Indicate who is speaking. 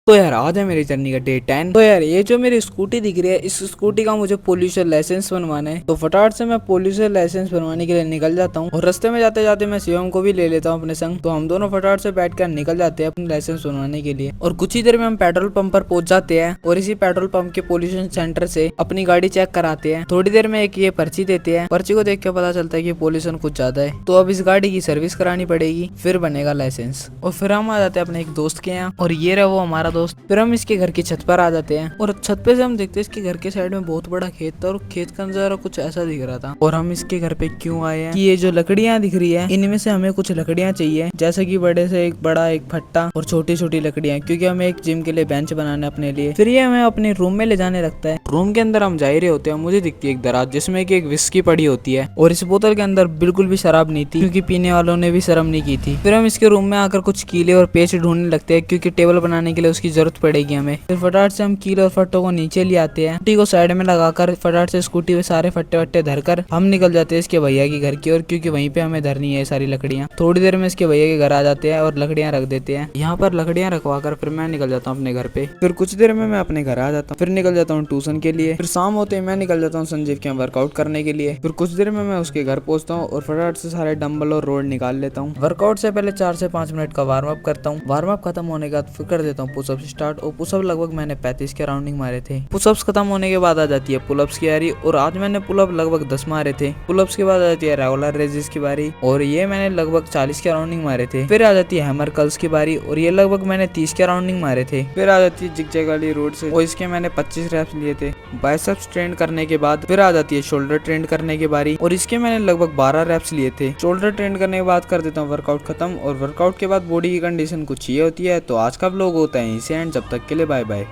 Speaker 1: तो यार आज है मेरी जर्नी का डे 10। तो यार ये जो मेरी स्कूटी दिख रही है, इस स्कूटी का मुझे पोल्यूशन लाइसेंस बनवाना है। तो फटाफट से मैं पोल्यूशन लाइसेंस बनवाने के लिए निकल जाता हूँ और रास्ते में जाते जाते मैं शिवम को भी ले लेता हूँ अपने संग। तो हम दोनों फटाफट से बैठ कर निकल जाते हैं अपने लाइसेंस बनवाने के लिए। और कुछ ही देर में हम पेट्रोल पंप पर पहुंच जाते हैं और इसी पेट्रोल पंप के पोल्यूशन सेंटर से अपनी गाड़ी चेक कराते हैं। थोड़ी देर में एक ये पर्ची देते हैं, पर्ची को देख के पता चलता है कि पोल्यूशन कुछ ज्यादा है, तो अब इस गाड़ी की सर्विस करानी पड़ेगी, फिर बनेगा लाइसेंस। और फिर हम आ जाते हैं अपने एक दोस्त के यहाँ और ये रहा वो हमारा दोस्त। फिर हम इसके घर की छत पर आ जाते हैं और छत पे से हम देखते हैं इसके घर के साइड में बहुत बड़ा खेत था और खेत का नजारा कुछ ऐसा दिख रहा था। और हम इसके घर पे क्यों आए हैं कि ये जो लकड़ियां दिख रही है इनमें से हमें कुछ लकड़ियां चाहिए, जैसे कि बड़े से एक बड़ा एक फट्टा और छोटी छोटी लकड़ियां, क्योंकि हमें एक जिम के लिए बेंच बनाना है अपने लिए। फिर ये हमें अपने रूम में ले जाने लगता है। रूम के अंदर हम जा ही रहे होते हैं, मुझे दिखती है एक दराज जिसमें कि एक विस्की पड़ी होती है और इस बोतल के अंदर बिल्कुल भी शराब नहीं थी, क्योंकि पीने वालों ने भी शर्म नहीं की थी। फिर हम इसके रूम में आकर कुछ कीले और पेच ढूंढने लगते हैं, क्योंकि टेबल बनाने के लिए उसकी जरूरत पड़ेगी हमें। फिर फटाफट से हम कील और फट्टों को नीचे ले आते हैं, स्कूटी को साइड में लगाकर फटाफट से स्कूटी पे सारे फट्टे वट्टे धरकर हम निकल जाते हैं इसके भैया की घर की ओर, क्योंकि वहीं पे हमें धरनी है सारी लकड़ियां। थोड़ी देर में इसके भैया के घर आ जाते हैं और लकड़ियां रख देते हैं। यहाँ पर लकड़ियां रखवा कर फिर मैं निकल जाता हूँ अपने घर पे। फिर कुछ देर में मैं अपने घर आ जाता हूँ, फिर निकल जाता हूँ ट्यूशन के लिए। फिर शाम होते ही मैं निकल जाता हूँ संजीव के यहाँ वर्कआउट करने के लिए। फिर कुछ देर में मैं उसके घर पहुंचता हूँ और फटाफट से सारे डंबल और रोड निकाल लेता हूँ। वर्कआउट से पहले 4 से 5 मिनट का वार्म अप करता हूँ। वार्म अप खत्म होने के बाद फिर कर देता हूँ पुशअप स्टार्ट। और पुशअप लगभग मैंने 35 के राउंडिंग मारे थे। पुशअप्स खत्म होने के बाद आ जाती है पुलअप्स की बारी, और आज मैंने पुलअप लगभग 10 मारे थे। पुलअप्स के बाद आ जाती है रेगुलर रेजिस की बारी, और ये मैंने लगभग 40 के राउंडिंग मारे थे। फिर आ जाती है हैमर कर्ल्स की बारी, और ये लगभग मैंने 30 के राउंडिंग मारे थे। फिर आ जाती है जिगजैग वाली रोड से, और इसके मैंने 25 रैप्स लिए थे। बाइसेप्स ट्रेन करने के बाद फिर आ जाती है शोल्डर ट्रेन करने की बारी, और इसके मैंने लगभग 12 रैप्स लिए थे। शोल्डर ट्रेन करने के बाद कर देता हूँ वर्कआउट खत्म, और वर्कआउट के बाद बॉडी की कंडीशन कुछ ये होती है। तो आज का व्लॉग होता है यहीं से एंड, जब तक के लिए बाय बाय।